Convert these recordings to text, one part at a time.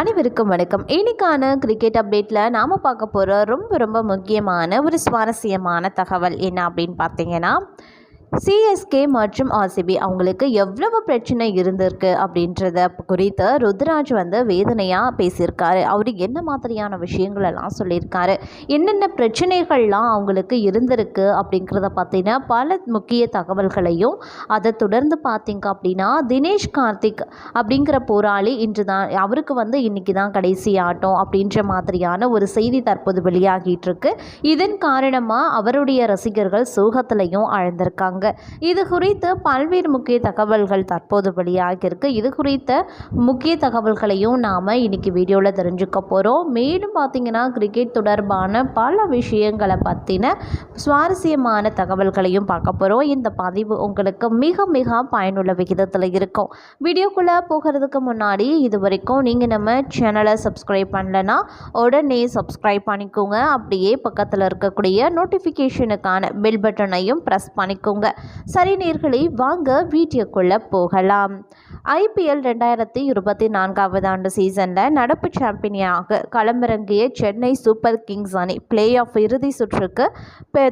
அனைவருக்கும் வணக்கம். இன்னைக்கான கிரிக்கெட் அப்டேட்டில் நாம் பார்க்க போகிற ரொம்ப முக்கியமான ஒரு சுவாரஸ்யமான தகவல் என்ன அப்படின்னு பார்த்தீங்கன்னா, சிஎஸ்கே மற்றும் ஆர்சிபி அவங்களுக்கு எவ்வளவு பிரச்சனை இருந்திருக்கு அப்படின்றத குறித்து ருத்ராஜ் வேதனையாக பேசியிருக்காரு. அவர் என்ன மாதிரியான விஷயங்களெல்லாம் சொல்லியிருக்காரு, என்னென்ன பிரச்சனைகள்லாம் அவங்களுக்கு இருந்திருக்கு அப்படிங்கிறத பற்றின பல முக்கிய தகவல்களையும், அதை தொடர்ந்து பார்த்தீங்க அப்படின்னா தினேஷ் கார்த்திக் அப்படிங்கிற போராளி இன்று தான் அவருக்கு இன்றைக்கி தான் கடைசி ஆட்டம் அப்படின்ற மாதிரியான ஒரு செய்தி தற்போது வெளியாகிட்டு இருக்கு. இதன் காரணமாக அவருடைய ரசிகர்கள் சோகத்திலையும் ஆழ்ந்திருக்காங்க. இது குறித்து பல்வேறு முக்கிய தகவல்கள் தற்போது வெளியாகியிருக்கு. இது குறித்த முக்கிய தகவல்களையும் நாம் இன்னைக்கு வீடியோவில் தெரிஞ்சுக்க போகிறோம். மேலும் பார்த்தீங்கன்னா கிரிக்கெட் தொடர்பான பல விஷயங்களை பற்றின சுவாரஸ்யமான தகவல்களையும் பார்க்க போகிறோம். இந்த பதிவு உங்களுக்கு மிக பயனுள்ள விகிதத்தில் இருக்கும். வீடியோக்குள்ளே போகிறதுக்கு முன்னாடி இது வரைக்கும் நீங்கள் நம்ம சேனலை சப்ஸ்கிரைப் பண்ணலைன்னா உடனே சப்ஸ்கிரைப் பண்ணிக்கோங்க. அப்படியே பக்கத்தில் இருக்கக்கூடிய நோட்டிஃபிகேஷனுக்கான பெல் பட்டனையும் ப்ரெஸ் பண்ணிக்கோங்க. சரி நேயர்களே, வாங்க வீடியோக்குள்ளே போகலாம். IPL 2024 ஆண்டு சீசனில் நடப்பு சாம்பியனாக களமிறங்கிய சென்னை சூப்பர் கிங்ஸ் அணி பிளே ஆஃப் இறுதி சுற்றுக்கு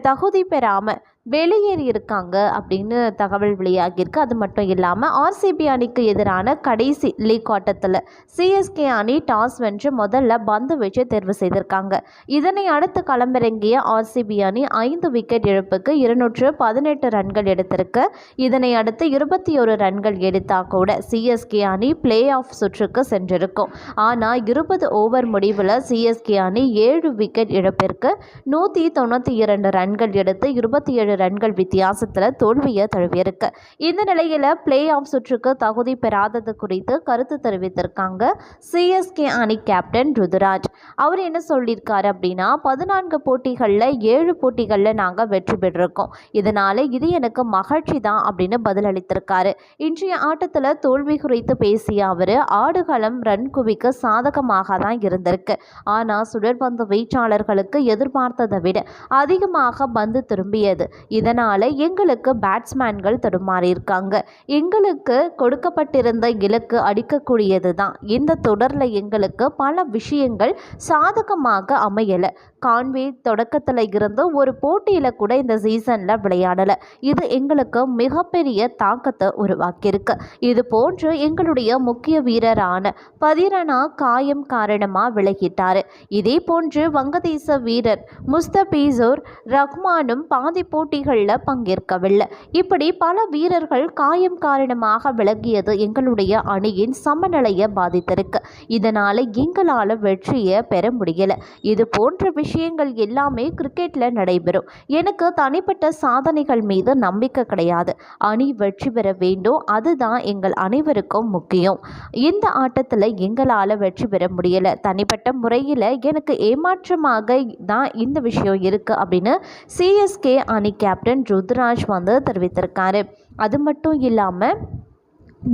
தகுதி பெறாமல் வெளியேறி இருக்காங்க அப்படின்னு தகவல் வெளியாகியிருக்கு. அது மட்டும் இல்லாமல் ஆர்சிபி அணிக்கு எதிரான கடைசி லீக் ஆட்டத்தில் சிஎஸ்கே அணி டாஸ் வென்று முதல்ல பந்து வச்சு தேர்வு செய்திருக்காங்க. இதனை அடுத்து களமிறங்கிய ஆர்சிபி அணி 5 விக்கெட் இழப்புக்கு 218 ரன்கள் எடுத்திருக்கு. இதனை அடுத்து 21 ரன்கள் எடுத்தால் கூட சிஎஸ்கே அணி பிளே ஆஃப் சுற்றுக்கு சென்றிருக்கும். ஆனால் 20 ஓவர் முடிவில் சிஎஸ்கே அணி 7 விக்கெட் இழப்பிற்கு 192 ரன்கள் எடுத்து 27 ரன்கள் வித்தியாசத்தில் தோல்வியை தழுவியிருக்கு. இந்த நிலையில் பிளே ஆஃப் சுற்றுக்கு தகுதி பெறாதது குறித்து கருத்து தெரிவித்திருக்காங்க சிஎஸ்கே அணி கேப்டன் ருத்ராஜ். அவர் என்ன சொல்லியிருக்காரு அப்படின்னா, 14 போட்டிகளில் 7 போட்டிகளில் நாங்கள் வெற்றி பெற்றிருக்கோம். இதனால இது எனக்கு மகிழ்ச்சி தான் அப்படின்னு பதிலளித்திருக்காரு. இன்றைய ஆட்டத்தில் தோல்வி குறித்து பேசிய அவர், ஆடுகளம் ரன் குவிக்க சாதகமாக தான் இருந்திருக்கு. ஆனால் சுழற்பந்து வீச்சாளர்களுக்கு எதிர்பார்த்ததை விட அதிகமாக பந்து திரும்பியது. இதனால் எங்களுக்கு பேட்ஸ்மேன்கள் தடுமாறியிருக்காங்க. எங்களுக்கு கொடுக்கப்பட்டிருந்த இலக்கு அடிக்கக்கூடியது தான். இந்த தொடரில் எங்களுக்கு பல விஷயங்கள் சாதகமாக அமையலை. கான்வே தொடக்கத்தில் இருந்து ஒரு போட்டியில் கூட இந்த சீசனில் விளையாடலை. இது எங்களுக்கு மிகப்பெரிய தாக்கத்தை உருவாக்கியிருக்கு. இது போன்று எங்களுடைய முக்கிய வீரரான பதிரனா காயம் காரணமாக விலகிட்டார். இதே போன்று வங்கதேச வீரர் முஸ்தபீசூர் ரஹ்மானும் பாதி போட்டிகளில் பங்கேற்கவில்லை. இப்படி பல வீரர்கள் காயம் காரணமாக விலகியது எங்களுடைய அணியின் சமநிலையை பாதித்திருக்கு. இதனால் எங்களால் வெற்றியை பெற முடியலை. இது போன்ற விஷயங்கள் எல்லாமே கிரிக்கெட்டில் நடைபெறும். எனக்கு தனிப்பட்ட சாதனைகள் மீது நம்பிக்கை கிடையாது. அணி வெற்றி பெற வேண்டும், அதுதான் எங்கள் அனைவருக்கும் முக்கியம். இந்த ஆட்டத்தில் எங்களால் வெற்றி பெற முடியலை. தனிப்பட்ட முறையில் எனக்கு ஏமாற்றமாக தான் இந்த விஷயம் இருக்குது அப்படின்னு சிஎஸ்கே அணி கேப்டன் ருத்ராஜ் தெரிவித்திருக்காரு. அது மட்டும் இல்லாமல்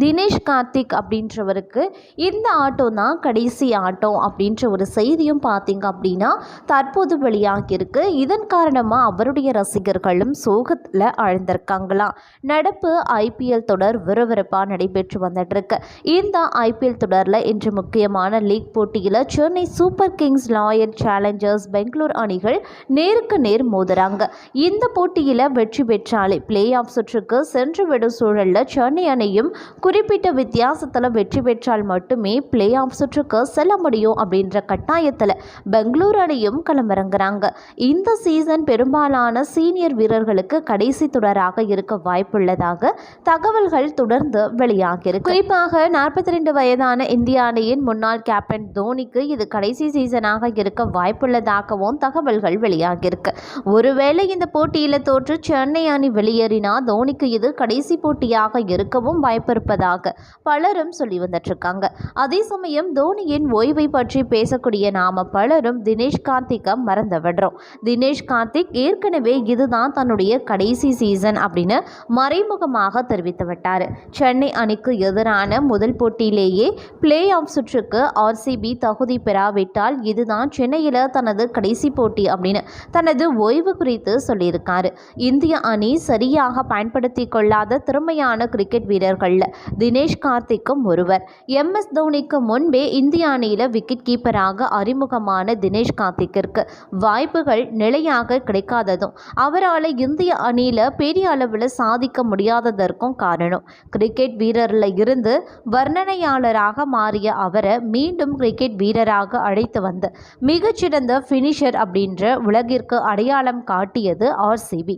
தினேஷ் கார்த்திக் அப்படின்றவருக்கு இந்த ஆட்டம் தான் கடைசி ஆட்டம் அப்படின்ற ஒரு செய்தியும் பார்த்தீங்க அப்படின்னா தற்போது வெளியாகியிருக்கு. இதன் காரணமாக அவருடைய ரசிகர்களும் சோகத்தில் ஆழ்ந்திருக்காங்களாம். நடப்பு IPL தொடர் விறுவிறுப்பாக நடைபெற்று வந்துட்டுருக்கு. இந்த IPL தொடரில் இன்று முக்கியமான லீக் போட்டியில் Chennai Super Kings, Royal Challengers Bangalore அணிகள் நேருக்கு நேர் மோதுறாங்க. இந்த போட்டியில் வெற்றி பெற்றாலே பிளே ஆஃப் சுற்றுக்கு சென்றுவிடும் சூழலில் சென்னை அணியும் குறிப்பிட்ட வித்தியாசத்தில் வெற்றி பெற்றால் மட்டுமே பிளே ஆஃப் சுற்றுக்கு செல்ல முடியும் அப்படின்ற கட்டாயத்தில் பெங்களூர் அணியும் களமிறங்குறாங்க. இந்த சீசன் பெரும்பாலான சீனியர் வீரர்களுக்கு கடைசி தொடராக இருக்க வாய்ப்புள்ளதாக தகவல்கள் தொடர்ந்து வெளியாகியிருக்கு. குறிப்பாக 42 வயதான இந்திய அணியின் முன்னாள் கேப்டன் தோனிக்கு இது கடைசி சீசனாக இருக்க வாய்ப்புள்ளதாகவும் தகவல்கள் வெளியாகியிருக்கு. ஒருவேளை இந்த போட்டியில் தோற்று சென்னை அணி வெளியேறினால் தோனிக்கு இது கடைசி போட்டியாக இருக்கவும் வாய்ப்பு பலரும் சொல்லி வந்துட்டு. அதே சமயம் தோனியின் ஓய்வை பற்றி பேசக்கூடிய நாம பலரும் தினேஷ் கார்த்திகை மறந்து விடுறோம். தினேஷ் கார்த்திக் ஏற்கனவே இதுதான் தன்னுடைய கடைசி சீசன் அப்படின்னு மறைமுகமாக தெரிவித்து விட்டார். சென்னை அணிக்கு எதிரான முதல் போட்டியிலேயே பிளே ஆஃப் சுற்றுக்கு ஆர்சிபி தகுதி பெறாவிட்டால் இதுதான் சென்னையில் தனது கடைசி போட்டி அப்படின்னு தனது ஓய்வு குறித்து சொல்லியிருக்காரு. இந்திய அணி சரியாக பயன்படுத்தி கொள்ளாத திறமையான கிரிக்கெட் வீரர்கள் தினேஷ் கார்த்திக்கும் ஒருவர். MS தோனிக்கு முன்பே இந்திய அணியில் விக்கெட் கீப்பராக அறிமுகமான தினேஷ் கார்த்திக்கிற்கு வாய்ப்புகள் நிலையாக கிடைக்காததும் அவரால் இந்திய அணியில் பெரிய அளவில் சாதிக்க முடியாததற்கும் காரணம். கிரிக்கெட் வீரரில் இருந்து வர்ணனையாளராக மாறிய அவரை மீண்டும் கிரிக்கெட் வீரராக அழைத்து வந்து மிகச்சிறந்த ஃபினிஷர் அப்படின்ற உலகிற்கு அடையாளம் காட்டியது RCB.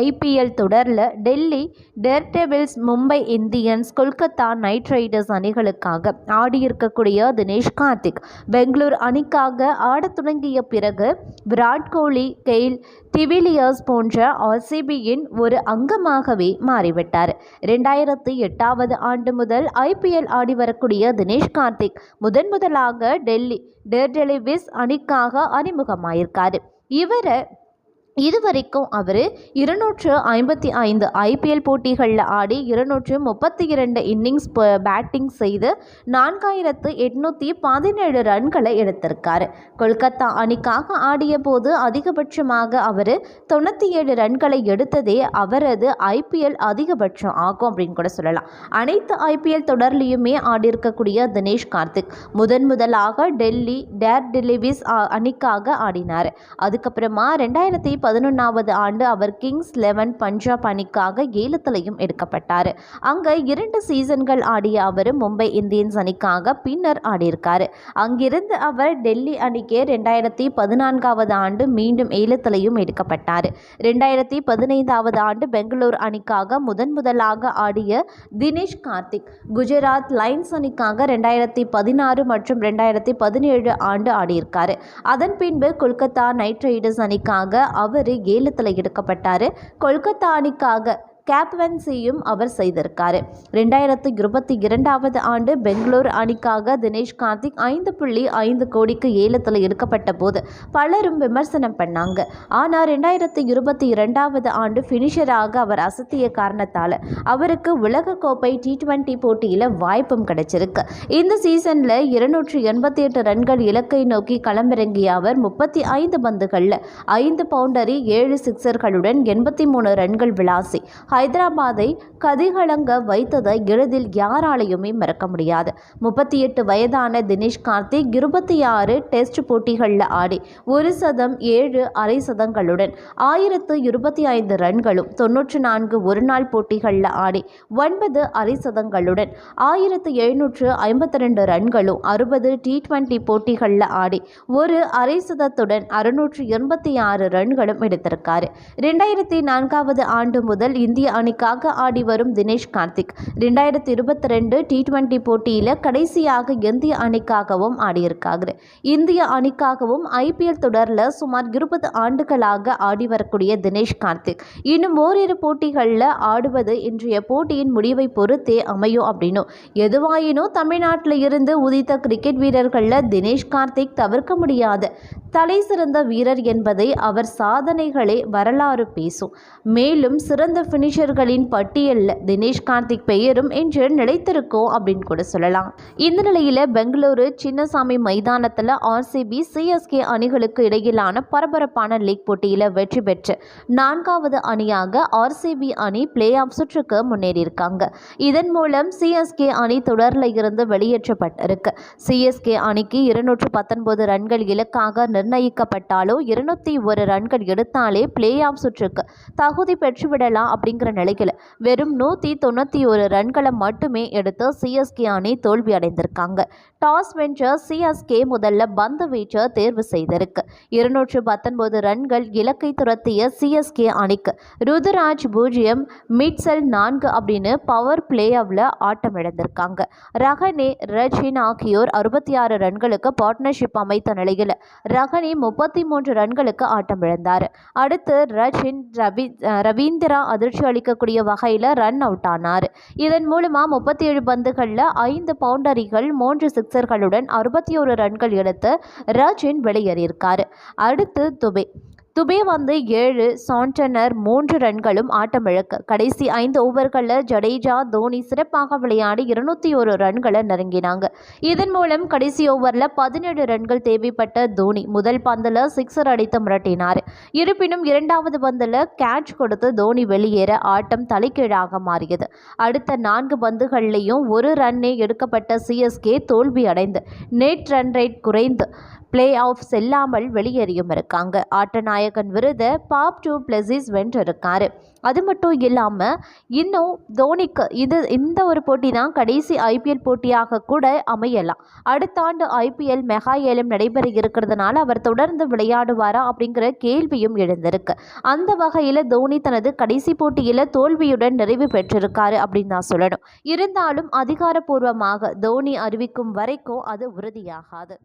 IPL தொடரில் Delhi Daredevils, Mumbai Indians, Kolkata Knight Riders அணிகளுக்காக ஆடியிருக்கக்கூடிய தினேஷ் கார்த்திக் பெங்களூர் அணிக்காக ஆடத் தொடங்கிய பிறகு விராட் கோலி, கெயில் டிவிலியர்ஸ் போன்ற RCBயின் ஒரு அங்கமாகவே மாறிவிட்டார். 2008 ஆண்டு முதல் IPL ஆடி வரக்கூடிய தினேஷ் கார்த்திக் முதலாக டெல்லி டேர்டெவில்ஸ் அணிக்காக அறிமுகமாயிருக்காரு. இதுவரைக்கும் அவர் 255 IPL போட்டிகளில் ஆடி 232 இன்னிங்ஸ் பேட்டிங் செய்து 4817 ரன்களை எடுத்திருக்காரு. கொல்கத்தா அணிக்காக ஆடிய போது அதிகபட்சமாக அவர் 97 ரன்களை எடுத்ததே அவரது IPL அதிகபட்சம் ஆகும் அப்படின்னு கூட சொல்லலாம். அனைத்து IPL தொடர்லையுமே ஆடியிருக்கக்கூடிய தினேஷ் கார்த்திக் முதலாக டெல்லி டேர்டெவில்ஸ் அணிக்காக ஆடினார். அதுக்கப்புறமா 2011 ஆண்டு அவர் கிங்ஸ் 11 பஞ்சாப் அணிக்காக ஏலத்திலையும் எடுக்கப்பட்டார். அங்கே 2 சீசன்கள் ஆடிய அவர் மும்பை இந்தியன்ஸ் அணிக்காக பின்னர் ஆடியிருக்காரு. அங்கிருந்து அவர் டெல்லி அணிக்கு 2014 ஆண்டு மீண்டும் ஏலத்திலையும் எடுக்கப்பட்டார். 2015 ஆண்டு பெங்களூர் அணிக்காக முதலாக ஆடிய தினேஷ் கார்த்திக் குஜராத் லைன்ஸ் அணிக்காக 2016 மற்றும் 2017 ஆண்டு ஆடியிருக்காரு. அதன் பின்பு கொல்கத்தா நைட் ரைடர்ஸ் அணிக்காக அவர் ஏலத்தில் எடுக்கப்பட்டார். கொல்கத்தா அணிக்காக கேப்டன்சியும் அவர் செய்திருக்காரு. 2022 ஆண்டு பெங்களூர் அணிக்காக தினேஷ் கார்த்திக் 5.5 கோடிக்கு ஏலத்தில் எடுக்கப்பட்ட போது பலரும் விமர்சனம் பண்ணாங்க. ஆனால் 2022 ஆண்டு ஃபினிஷராக அவர் அசத்திய காரணத்தால் அவருக்கு உலகக்கோப்பை T20 போட்டியில் வாய்ப்பும் கிடைச்சிருக்கு. இந்த சீசனில் 288 ரன்கள் இலக்கை நோக்கி களமிறங்கிய அவர் 35 பந்துகளில் 5 பவுண்டரி 7 சிக்சர்களுடன் 83 ரன்கள் விளாசி ஹைதராபாத்தை கதிகலங்க வைத்ததை எளிதில் யாராலையுமே மறக்க முடியாது. 38 வயதான தினேஷ் கார்த்திக் 26 டெஸ்ட் போட்டிகளில் ஆடி 1 சதம் 7 அரை சதங்களுடன் 1025 ரன்களும் 94 ஒருநாள் போட்டிகளில் ஆடி 9 அரை சதங்களுடன் 1752 ரன்களும் 60 T20 போட்டிகளில் ஆடி 1 அரை சதத்துடன் 686 ரன்களும் எடுத்திருக்காரு. 2004 ஆண்டு முதல் இந்திய அணிக்காக ஆடி வரும் தினேஷ் கார்த்திக் 2022 T20 போட்டியில் கடைசியாக இந்திய அணிக்காகவும் ஆடியிருக்காரு. இந்திய அணிக்காகவும் IPL தொடரில் சுமார் 20 ஆண்டுகளாக ஆடி வரக்கூடிய தினேஷ் கார்த்திக் இன்னும் ஓரிரு போட்டிகளில் ஆடுவது இன்றைய போட்டியின் முடிவை பொறுத்தே அமையும் அப்படின்னும், எதுவாயினும் தமிழ்நாட்டில் இருந்து உதித்த கிரிக்கெட் வீரர்களில் தினேஷ் கார்த்திக் தவிர்க்க முடியாத தலை சிறந்த வீரர் என்பதை அவர் சாதனைகளே வரலாறு பேசும். மேலும் சிறந்த ஃபினிஷர்களின் பட்டியலில் தினேஷ் கார்த்திக் பெயரும் இன்று நிலைத்திருக்கும் அப்படின்னு கூட சொல்லலாம். இந்த நிலையில் பெங்களூரு சின்னசாமி மைதானத்தில் RCB CSK அணிகளுக்கு இடையிலான பரபரப்பான லீக் போட்டியில் வெற்றி பெற்று 4வது அணியாக RCB அணி பிளே ஆஃப் சுற்றுக்கு முன்னேறியிருக்காங்க. இதன் மூலம் CSK அணி தொடரில் இருந்து வெளியேற்றப்பட்டிருக்கு. CSK அணிக்கு 219 ரன்கள் இலக்காக நிர்ணயிக்கப்பட்டாலோ 201 ரன்கள் எடுத்தாலே பிளே ஆஃப் சுற்றுக்கு தகுதி பெற்றுவிடலாம் அப்படிங்கிற நிலையில் வெறும் 191 ரன்களை மட்டுமே எடுத்து CSK அணி தோல்வி அடைந்திருக்காங்க. டாஸ் வென்ற CSK முதல்ல பந்து வீச்ச தேர்வு செய்திருக்கு. 219 ரன்கள் இலக்கை துரத்திய CSK அணிக்கு ருதுராஜ் 0, மிட்சல் 4 அப்படின்னு பவர் பிளேவில் ஆட்டம் இழந்திருக்காங்க. ரஹனே, ரச்சின் ஆகியோர் 66 ரன்களுக்கு பார்ட்னர்ஷிப் அமைத்த நிலையில் ரஹனே 33 ரன்களுக்கு ஆட்டம் இழந்தார். அடுத்து ரச்சின் ரவீந்திரா அதிர்ச்சி அளிக்கக்கூடிய வகையில் ரன் அவுட் ஆனார். இதன் மூலமாக 37 பந்துகளில் 5 பவுண்டரிகள் 3 சிக்சர்களுடன் 61 ரன்கள் எடுத்து ரச்சின் வெளியேறியிருக்கார். அடுத்து துபே துபே வந்து 7, சாண்டனர் 3 ரன்களும் ஆட்டமிழக்க கடைசி 5 ஓவர்களில் ஜடேஜா தோனி சிறப்பாக விளையாடி 201 ரன்களை நெருங்கினாங்க. இதன் மூலம் கடைசி ஓவரில் 17 ரன்கள் தேவைப்பட்ட தோனி முதல் பந்தில் 6 அடித்து மிரட்டினார். இருப்பினும் இரண்டாவது பந்தில் கேட்ச் கொடுத்து தோனி வெளியேற ஆட்டம் தலைகீழாக மாறியது. அடுத்த 4 பந்துகள்லையும் 1 ரன்னே எடுக்கப்பட்ட சிஎஸ்கே தோல்வி அடைந்து நெட் ரன் ரேட் குறைந்து பிளே ஆஃப் செல்லாமல் வெளியேறியும் இருக்காங்க. ஆட்டநாயகன் விருதை பாப் டு பிளஸிஸ் வென்றிருக்காரு. அது மட்டும் இல்லாமல் இன்னும் தோனிக்கு இந்த ஒரு போட்டி தான் கடைசி ஐபிஎல் போட்டியாக கூட அமையலாம். அடுத்த ஆண்டு ஐபிஎல் மெகா ஏலம் நடைபெற இருக்கிறதுனால அவர் தொடர்ந்து விளையாடுவாரா அப்படிங்கிற கேள்வியும் எழுந்திருக்கு. அந்த வகையில் தோனி தனது கடைசி போட்டியில் தோல்வியுடன் நிறைவு பெற்றிருக்காரு அப்படின்னு தான் சொல்லணும். இருந்தாலும் அதிகாரப்பூர்வமாக தோனி அறிவிக்கும் வரைக்கும் அது உறுதியாகாது.